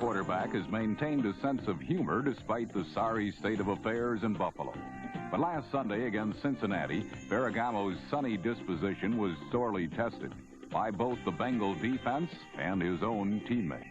quarterback has maintained a sense of humor despite the sorry state of affairs in Buffalo. But last Sunday against Cincinnati, Ferragamo's sunny disposition was sorely tested by both the Bengal defense and his own teammates.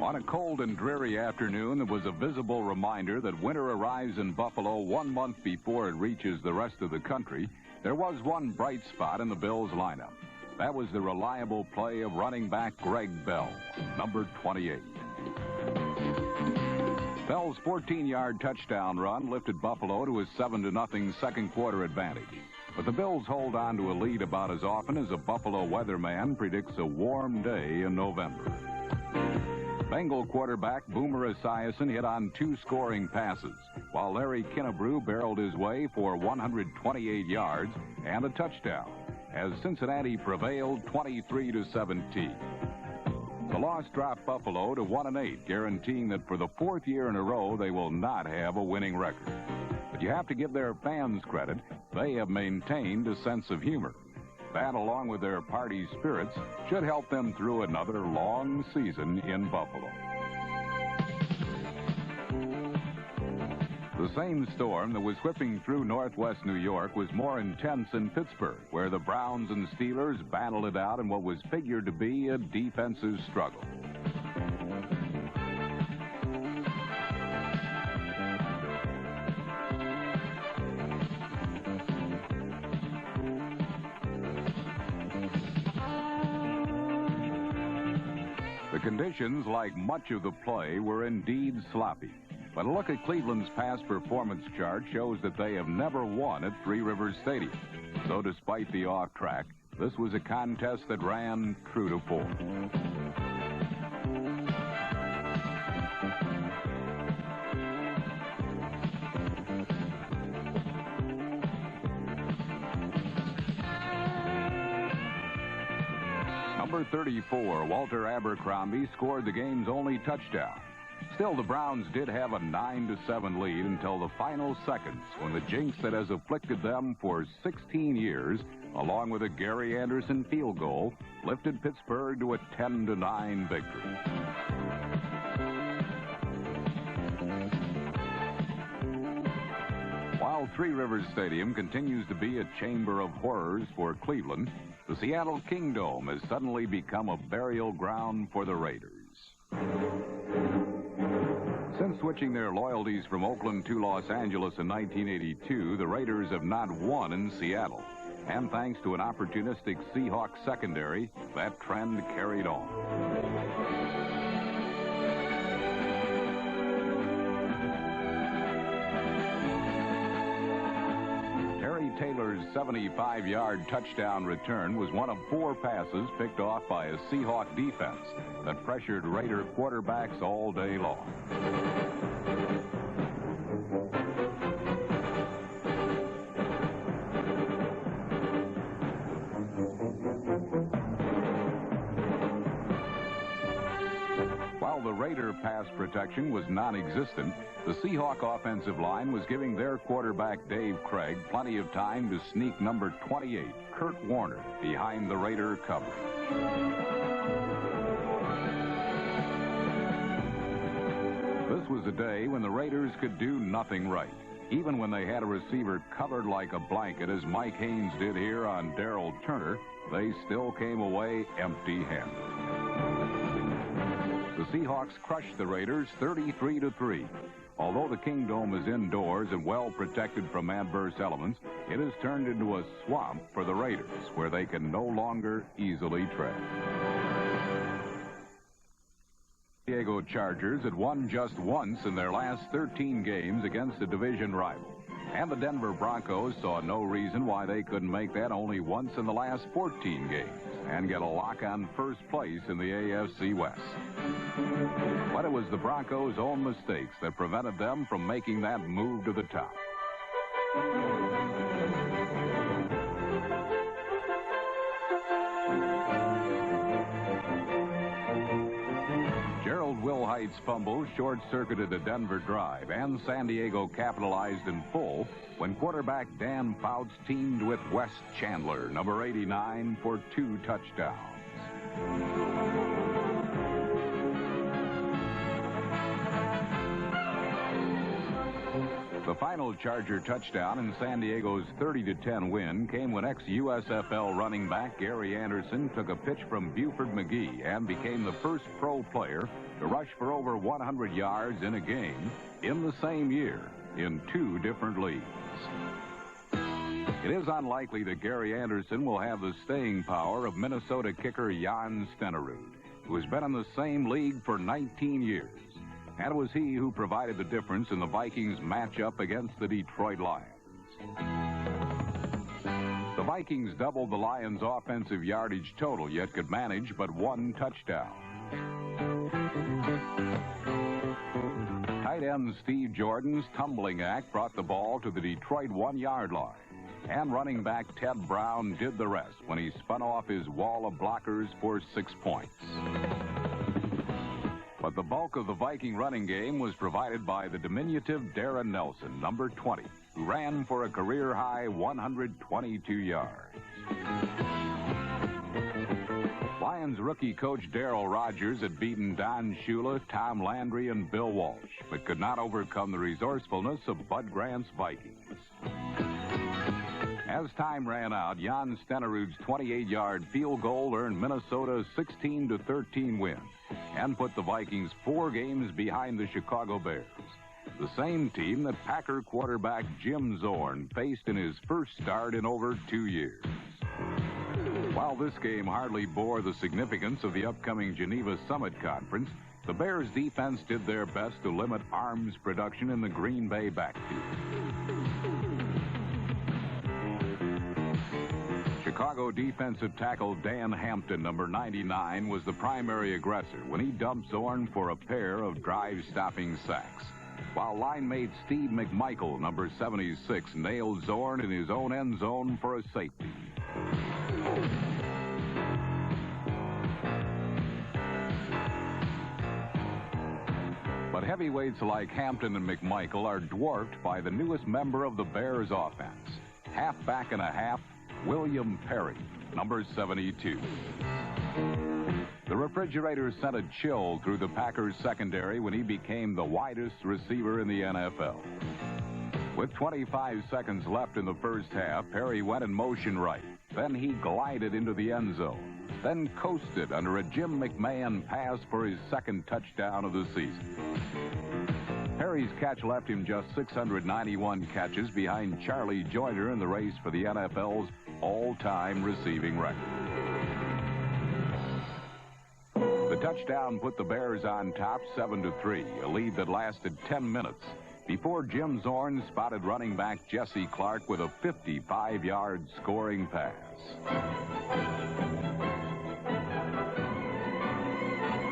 On a cold and dreary afternoon, there was a visible reminder that winter arrives in Buffalo 1 month before it reaches the rest of the country. There was one bright spot in the Bills lineup. That was the reliable play of running back Greg Bell, number 28. Bell's 14-yard touchdown run lifted Buffalo to a 7-0 second quarter advantage. But the Bills hold on to a lead about as often as a Buffalo weatherman predicts a warm day in November. Bengal quarterback Boomer Esiason hit on 2 scoring passes, while Larry Kinnebrew barreled his way for 128 yards and a touchdown, as Cincinnati prevailed 23-17. The loss dropped Buffalo to 1-8, guaranteeing that for the 4th year in a row they will not have a winning record. But you have to give their fans credit. They have maintained a sense of humor. That, along with their party spirits, should help them through another long season in Buffalo. The same storm that was whipping through northwest New York was more intense in Pittsburgh, where the Browns and Steelers battled it out in what was figured to be a defensive struggle. The conditions, like much of the play, were indeed sloppy. But a look at Cleveland's past performance chart shows that they have never won at Three Rivers Stadium. So despite the off track, this was a contest that ran true to form. Number 34, Walter Abercrombie, scored the game's only touchdown. Still, the Browns did have a 9-7 lead until the final seconds, when the jinx that has afflicted them for 16 years, along with a Gary Anderson field goal, lifted Pittsburgh to a 10-9 victory. While Three Rivers Stadium continues to be a chamber of horrors for Cleveland, the Seattle Kingdome has suddenly become a burial ground for the Raiders. Since switching their loyalties from Oakland to Los Angeles in 1982, the Raiders have not won in Seattle. And thanks to an opportunistic Seahawks secondary, that trend carried on. Taylor's 75-yard touchdown return was one of 4 passes picked off by a Seahawk defense that pressured Raider quarterbacks all day long. While the Raider pass protection was non-existent, the Seahawk offensive line was giving their quarterback Dave Craig plenty of time to sneak number 28, Kurt Warner, behind the Raider cover. This was a day when the Raiders could do nothing right. Even when they had a receiver covered like a blanket, as Mike Haynes did here on Darrell Turner, they still came away empty-handed. The Seahawks crushed the Raiders 33-3. Although the Kingdome is indoors and well protected from adverse elements, it has turned into a swamp for the Raiders, where they can no longer easily tread. Diego Chargers had won just once in their last 13 games against a division rival. And the Denver Broncos saw no reason why they couldn't make that only once in the last 14 games and get a lock on first place in the AFC West. But it was the Broncos' own mistakes that prevented them from making that move to the top. Wright's fumble short-circuited a Denver drive, and San Diego capitalized in full when quarterback Dan Fouts teamed with Wes Chandler, number 89, for 2 touchdowns. The final Charger touchdown in San Diego's 30-10 win came when ex-USFL running back Gary Anderson took a pitch from Buford McGee and became the first pro player to rush for over 100 yards in a game in the same year in 2 different leagues. It is unlikely that Gary Anderson will have the staying power of Minnesota kicker Jan Stenerud, who has been in the same league for 19 years. And it was he who provided the difference in the Vikings' matchup against the Detroit Lions. The Vikings doubled the Lions' offensive yardage total, yet could manage but 1 touchdown. Tight end Steve Jordan's tumbling act brought the ball to the Detroit 1-yard line. And running back Ted Brown did the rest when he spun off his wall of blockers for 6 points. But the bulk of the Viking running game was provided by the diminutive Darren Nelson, number 20, who ran for a career-high 122 yards. Lions rookie coach Darryl Rogers had beaten Don Shula, Tom Landry, and Bill Walsh, but could not overcome the resourcefulness of Bud Grant's Vikings. As time ran out, Jan Stenerud's 28-yard field goal earned Minnesota a 16-13 win and put the Vikings 4 games behind the Chicago Bears, the same team that Packer quarterback Jim Zorn faced in his first start in over 2 years. While this game hardly bore the significance of the upcoming Geneva Summit Conference, the Bears' defense did their best to limit arms production in the Green Bay backfield. Chicago defensive tackle Dan Hampton, number 99, was the primary aggressor when he dumped Zorn for a pair of drive-stopping sacks, while line mate Steve McMichael, number 76, nailed Zorn in his own end zone for a safety. But heavyweights like Hampton and McMichael are dwarfed by the newest member of the Bears offense, halfback and a half, William Perry, number 72. The refrigerator sent a chill through the Packers secondary when he became the widest receiver in the NFL. With 25 seconds left in the first half, Perry went in motion right. Then he glided into the end zone, then coasted under a Jim McMahon pass for his 2nd touchdown of the season. Perry's catch left him just 691 catches behind Charlie Joyner in the race for the NFL's all-time receiving record. The touchdown put the Bears on top 7-3, a lead that lasted 10 minutes before Jim Zorn spotted running back Jesse Clark with a 55-yard scoring pass.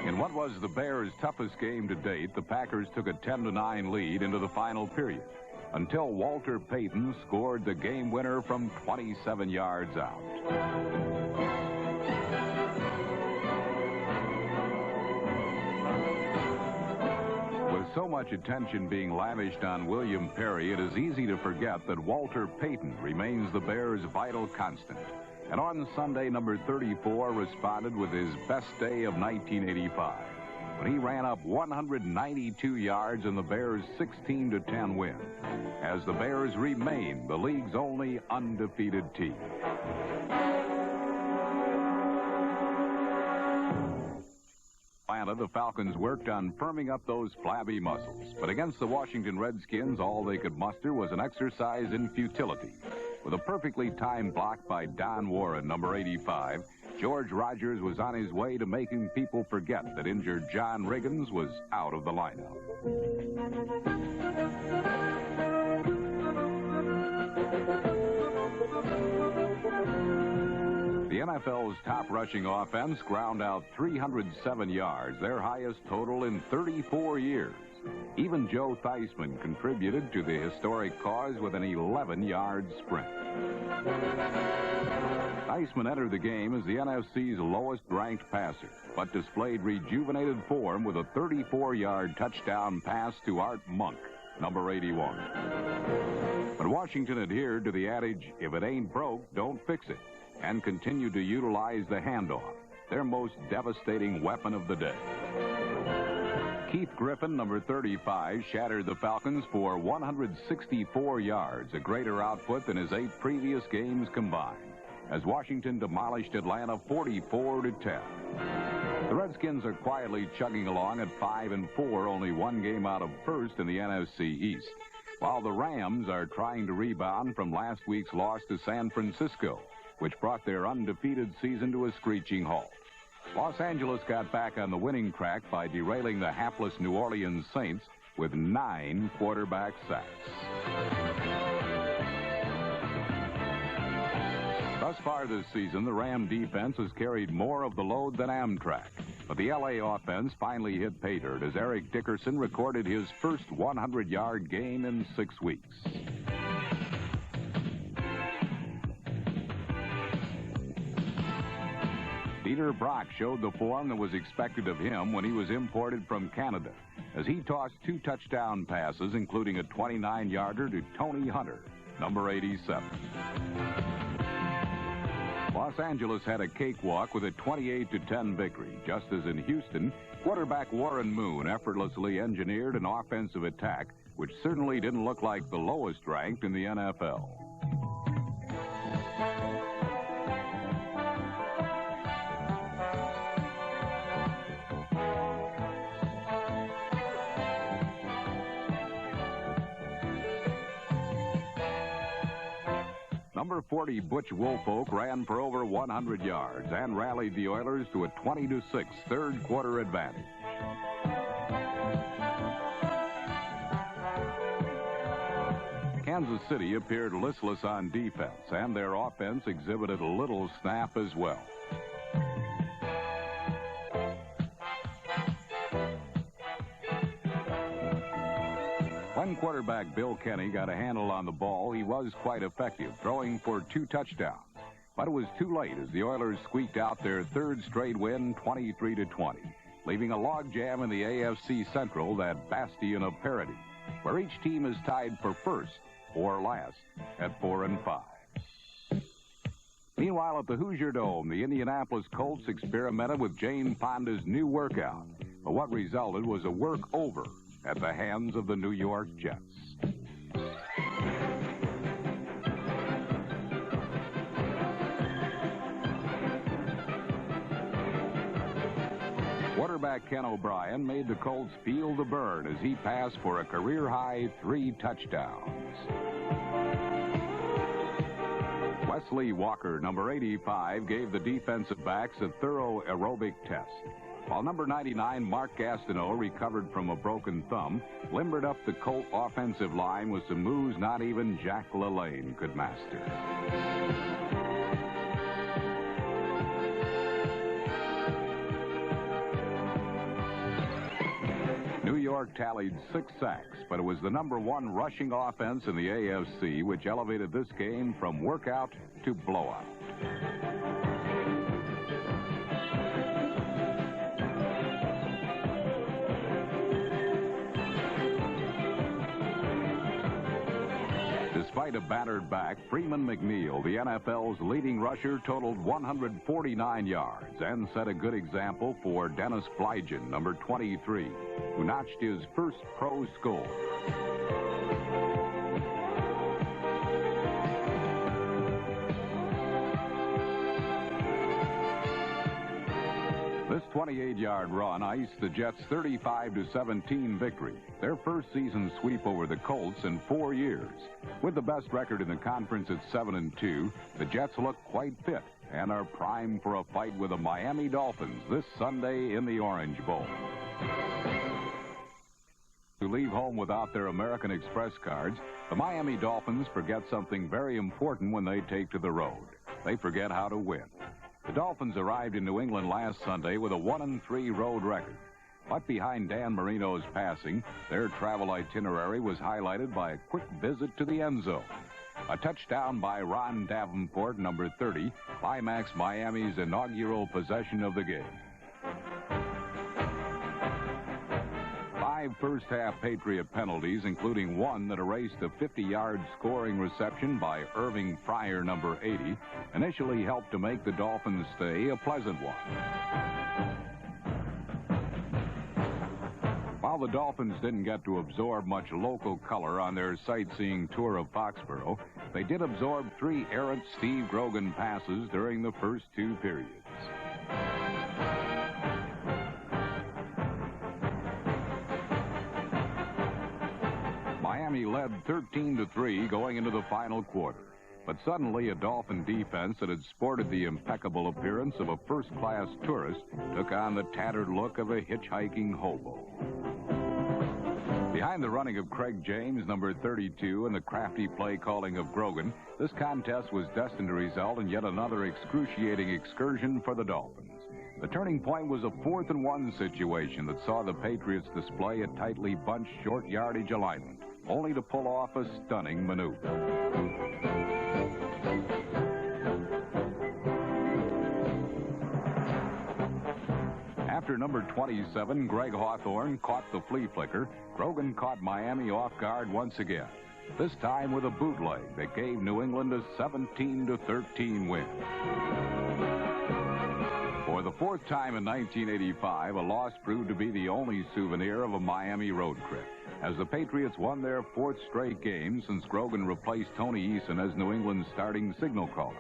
In what was the Bears' toughest game to date, the Packers took a 10-9 lead into the final period until Walter Payton scored the game winner from 27 yards out. With so much attention being lavished on William Perry, it is easy to forget that Walter Payton remains the Bears' vital constant. And on Sunday, number 34 responded with his best day of 1985 when he ran up 192 yards in the Bears' 16-10 win, as the Bears remain the league's only undefeated team. Atlanta, the Falcons worked on firming up those flabby muscles, but against the Washington Redskins, all they could muster was an exercise in futility. With a perfectly timed block by Don Warren, number 85, George Rogers was on his way to making people forget that injured John Riggins was out of the lineup. The NFL's top rushing offense ground out 307 yards, their highest total in 34 years. Even Joe Theismann contributed to the historic cause with an 11-yard sprint. Theismann entered the game as the NFC's lowest-ranked passer, but displayed rejuvenated form with a 34-yard touchdown pass to Art Monk, number 81. But Washington adhered to the adage, if it ain't broke, don't fix it, and continued to utilize the handoff, their most devastating weapon of the day. Keith Griffin, number 35, shattered the Falcons for 164 yards, a greater output than his 8 previous games combined, as Washington demolished Atlanta 44-10. The Redskins are quietly chugging along at 5-4, only one game out of first in the NFC East, while the Rams are trying to rebound from last week's loss to San Francisco, which brought their undefeated season to a screeching halt. Los Angeles got back on the winning track by derailing the hapless New Orleans Saints with 9 quarterback sacks. Thus far this season, the Ram defense has carried more of the load than Amtrak. But the L.A. offense finally hit pay dirt as Eric Dickerson recorded his first 100-yard game in 6 weeks. Peter Brock showed the form that was expected of him when he was imported from Canada, as he tossed 2 touchdown passes, including a 29-yarder to Tony Hunter, number 87. Los Angeles had a cakewalk with a 28-10 victory, just as in Houston, quarterback Warren Moon effortlessly engineered an offensive attack, which certainly didn't look like the lowest ranked in the NFL. Number 40, Butch Woolfolk, ran for over 100 yards and rallied the Oilers to a 20-6 third-quarter advantage. Kansas City appeared listless on defense, and their offense exhibited a little snap as well. When quarterback Bill Kenny got a handle on the ball, he was quite effective, throwing for 2 touchdowns. But it was too late as the Oilers squeaked out their 3rd straight win, 23-20, leaving a logjam in the AFC Central, that bastion of parity, where each team is tied for first or last at 4-5. Meanwhile, at the Hoosier Dome, the Indianapolis Colts experimented with Jane Fonda's new workout, but what resulted was a work over at the hands of the New York Jets. Quarterback Ken O'Brien made the Colts feel the burn as he passed for a career-high 3 touchdowns. Wesley Walker, number 85, gave the defensive backs a thorough aerobic test, while number 99, Mark Gastineau, recovered from a broken thumb, limbered up the Colt offensive line with some moves not even Jack LaLanne could master. New York tallied 6 sacks, but it was the number 1 rushing offense in the AFC which elevated this game from workout to blowout. Despite a battered back, Freeman McNeil, the NFL's leading rusher, totaled 149 yards and set a good example for Dennis Blygen, number 23, who notched his first pro score. This 28-yard run iced the Jets' 35-17 victory, their first season sweep over the Colts in 4 years. With the best record in the conference at 7-2, the Jets look quite fit and are primed for a fight with the Miami Dolphins this Sunday in the Orange Bowl. To leave home without their American Express cards, the Miami Dolphins forget something very important when they take to the road. They forget how to win. The Dolphins arrived in New England last Sunday with a 1-3 road record. But behind Dan Marino's passing, their travel itinerary was highlighted by a quick visit to the end zone. A touchdown by Ron Davenport, number 30, climaxed Miami's inaugural possession of the game. 5 first-half Patriot penalties, including one that erased a 50-yard scoring reception by Irving Fryer, number 80, initially helped to make the Dolphins' stay a pleasant one. While the Dolphins didn't get to absorb much local color on their sightseeing tour of Foxborough, they did absorb 3 errant Steve Grogan passes during the first 2 periods. Miami led 13-3 going into the final quarter. But suddenly a Dolphin defense that had sported the impeccable appearance of a first-class tourist took on the tattered look of a hitchhiking hobo. Behind the running of Craig James, number 32, and the crafty play calling of Grogan, this contest was destined to result in yet another excruciating excursion for the Dolphins. The turning point was a 4th and 1 situation that saw the Patriots display a tightly bunched short yardage alignment, only to pull off a stunning maneuver. After number 27, Greg Hawthorne, caught the flea flicker, Grogan caught Miami off guard once again, this time with a bootleg that gave New England a 17-13 win. For the 4th time in 1985, a loss proved to be the only souvenir of a Miami road trip, as the Patriots won their 4th straight game since Grogan replaced Tony Eason as New England's starting signal caller.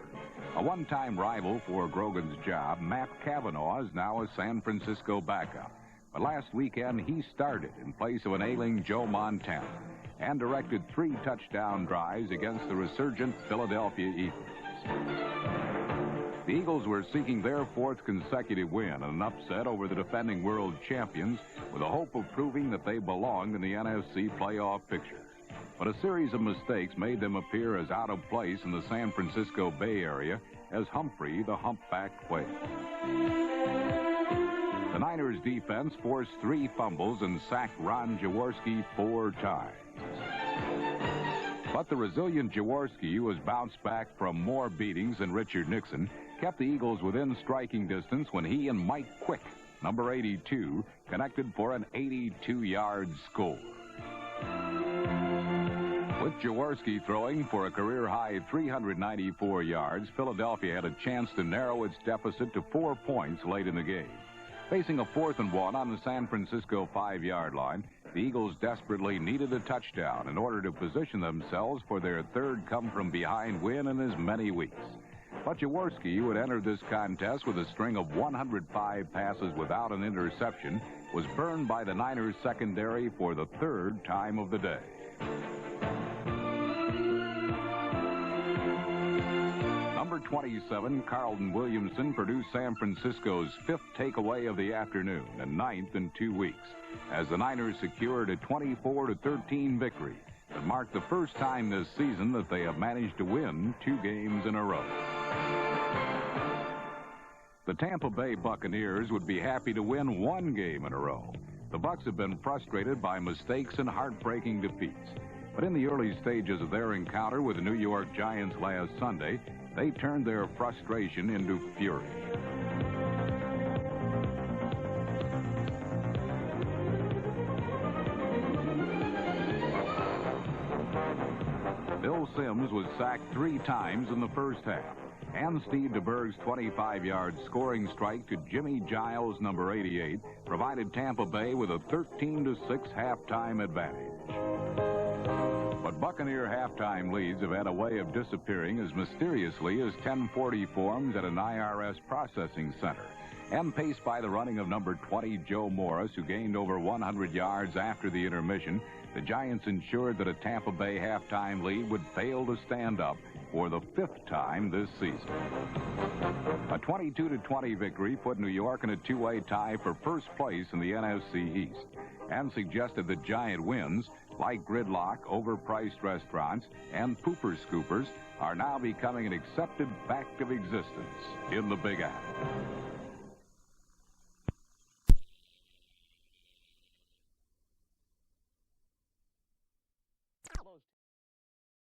A one-time rival for Grogan's job, Matt Cavanaugh, is now a San Francisco backup. But last weekend, he started in place of an ailing Joe Montana and directed 3 touchdown drives against the resurgent Philadelphia Eagles. The Eagles were seeking their 4th consecutive win, an upset over the defending world champions, with the hope of proving that they belonged in the NFC playoff picture. But a series of mistakes made them appear as out of place in the San Francisco Bay Area as Humphrey the Humpback played. The Niners' defense forced 3 fumbles and sacked Ron Jaworski 4 times. But the resilient Jaworski, who has bounced back from more beatings than Richard Nixon, kept the Eagles within striking distance when he and Mike Quick, number 82, connected for an 82-yard score. With Jaworski throwing for a career-high 394 yards, Philadelphia had a chance to narrow its deficit to 4 points late in the game. Facing a 4th and 1 on the San Francisco 5-yard line, the Eagles desperately needed a touchdown in order to position themselves for their 3rd come-from-behind win in as many weeks. But Jaworski, who had entered this contest with a string of 105 passes without an interception, was burned by the Niners secondary for the 3rd time of the day. Number 27, Carlton Williamson, produced San Francisco's 5th takeaway of the afternoon and 9th in 2 weeks, as the Niners secured a 24-13 victory that marked the first time this season that they have managed to win 2 games in a row. The Tampa Bay Buccaneers would be happy to win 1 game in a row. The Bucs have been frustrated by mistakes and heartbreaking defeats. But in the early stages of their encounter with the New York Giants last Sunday, they turned their frustration into fury. Bill Sims was sacked 3 times in the first half, and Steve DeBerg's 25-yard scoring strike to Jimmy Giles, number 88, provided Tampa Bay with a 13-6 halftime advantage. But Buccaneer halftime leads have had a way of disappearing as mysteriously as 10:40 forms at an IRS processing center. And paced by the running of number 20, Joe Morris, who gained over 100 yards after the intermission, the Giants ensured that a Tampa Bay halftime lead would fail to stand up for the 5th time this season. A 22-20 victory put New York in a 2-way tie for first place in the NFC East and suggested that Giant wins, like gridlock, overpriced restaurants, and pooper scoopers, are now becoming an accepted fact of existence in the Big Apple.